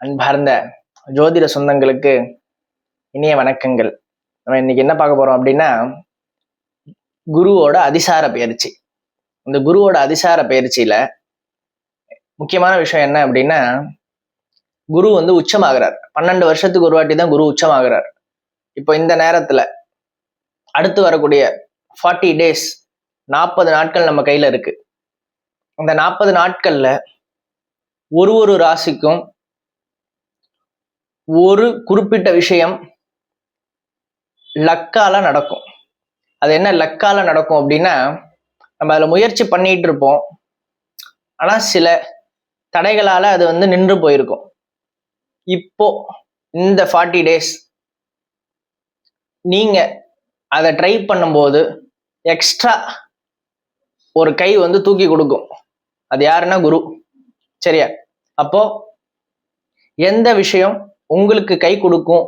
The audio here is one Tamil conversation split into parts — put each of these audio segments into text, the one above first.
அன்பார்ந்த ஜோதிட சொந்தங்களுக்கு இனிய வணக்கங்கள். நம்ம இன்னைக்கு என்ன பார்க்க போறோம் அப்படின்னா, குருவோட அதிசார பயிற்சி. இந்த குருவோட அதிசார பயிற்சியில முக்கியமான விஷயம் என்ன அப்படின்னா, குரு உச்சமாகிறார். 12 வருஷத்துக்கு ஒரு வாட்டி தான் குரு உச்சமாகிறார். இப்போ இந்த நேரத்துல அடுத்து வரக்கூடிய 40 days 40 நாட்கள் நம்ம கையில இருக்கு. இந்த 40 நாட்கள்ல ஒரு ராசிக்கும் ஒரு குறிப்பிட்ட விஷயம் லக்கால நடக்கும். அது என்ன லக்கால நடக்கும் அப்படின்னா, நம்ம அதுல முயற்சி பண்ணிட்டு இருப்போம், ஆனா சில தடைகளால அது நின்று போயிருக்கும். இப்போ இந்த 40 days நீங்க அதை ட்ரை பண்ணும்போது எக்ஸ்ட்ரா ஒரு கை தூக்கி கொடுக்கும். அது யாருன்னா குரு. சரியா? அப்போ எந்த விஷயம் உங்களுக்கு கை கொடுக்கும்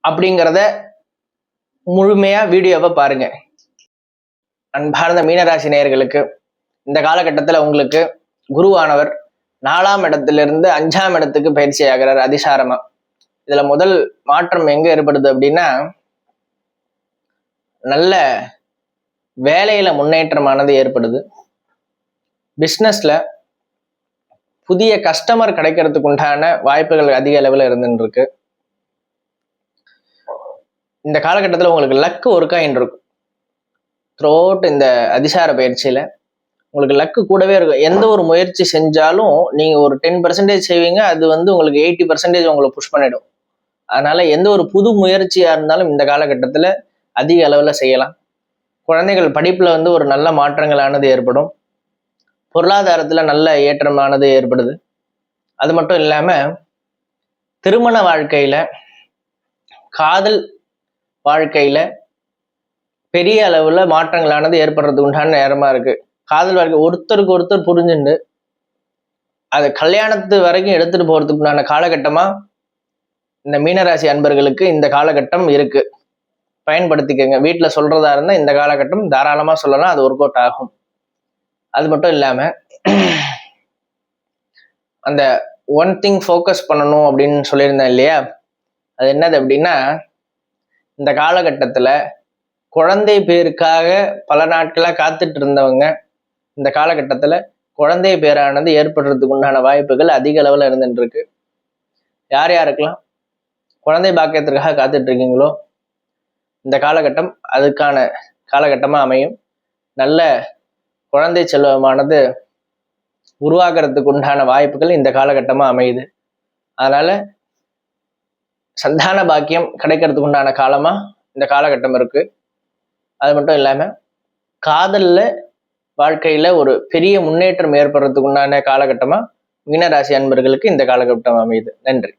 அப்படிங்கிறத முழுமையா வீடியோவை பாருங்க. அன்பார்ந்த மீனராசி நேயர்களுக்கு இந்த காலகட்டத்துல உங்களுக்கு குருவானவர் 4ஆம் இடத்திலிருந்து 5ஆம் இடத்துக்கு பயிற்சி ஆகிறார் அதிசாரமா. இதுல முதல் மாற்றம் எங்க ஏற்படுது அப்படின்னா, நல்ல வேலையில முன்னேற்றமானது ஏற்படுது. பிஸ்னஸ்ல புதிய கஸ்டமர் கிடைக்கிறதுக்கு உண்டான வாய்ப்புகள் அதிக அளவில் இருந்துட்டு இருக்கு. இந்த காலகட்டத்தில் உங்களுக்கு லக்கு ஒர்க் ஆகிட்டு இருக்கும். த்ரோட் இந்த அதிசார பயிற்சியில உங்களுக்கு லக்கு கூடவே இருக்கும். எந்த ஒரு முயற்சி செஞ்சாலும் நீங்க ஒரு 10% செய்வீங்க, அது உங்களுக்கு 80% உங்களை புஷ் பண்ணிடும். அதனால எந்த ஒரு புது முயற்சியா இருந்தாலும் இந்த காலகட்டத்துல அதிக அளவுல செய்யலாம். குழந்தைகள் படிப்புல ஒரு நல்ல மாற்றங்களானது ஏற்படும். பொருளாதாரத்துல நல்ல ஏற்றமானது ஏற்படுது. அது மட்டும் இல்லாம திருமண வாழ்க்கையில, காதல் வாழ்க்கையில பெரிய அளவுல மாற்றங்களானது ஏற்படுறதுக்கு உண்டான நேரமா இருக்கு. காதல் வாழ்க்கை ஒருத்தருக்கு ஒருத்தர் புரிஞ்சுண்டு அது கல்யாணத்து வரைக்கும் எடுத்துட்டு போறதுக்கு உண்டான காலகட்டமா இந்த மீனராசி அன்பர்களுக்கு இந்த காலகட்டம் இருக்கு. பயன்படுத்திக்கங்க. வீட்டுல சொல்றதா இருந்தா இந்த காலகட்டம் தாராளமா சொல்லலாம், அது ஒர்க் அவுட் ஆகும். அது மட்டும் இல்லாம அந்த ஒன் திங் ஃபோக்கஸ் பண்ணணும் அப்படின்னு சொல்லியிருந்தேன் இல்லையா, அது என்னது அப்படின்னா, இந்த காலகட்டத்துல குழந்தை பேருக்காக பல நாட்களா காத்துட்டு இருந்தவங்க இந்த காலகட்டத்துல குழந்தை பேரானது ஏற்படுறதுக்கு உண்டான வாய்ப்புகள் அதிக அளவுல இருந்துட்டு இருக்கு. யார் யாருக்கெல்லாம் குழந்தை பாக்கியத்திற்காக காத்துட்டு இருக்கீங்களோ இந்த காலகட்டம் அதுக்கான காலகட்டமா அமையும். நல்ல குழந்தை செல்வமானது உருவாக்குறதுக்கு உண்டான வாய்ப்புகள் இந்த காலகட்டமா அமையுது. அதனால சந்தான பாக்கியம் கிடைக்கிறதுக்கு உண்டான காலமா இந்த காலகட்டம் இருக்கு. அது மட்டும் இல்லாம காதல்ல வாழ்க்கையில ஒரு பெரிய முன்னேற்றம் ஏற்படுறதுக்கு உண்டான காலகட்டமா மீனராசி அன்பர்களுக்கு இந்த காலகட்டம் அமையுது. நன்றி.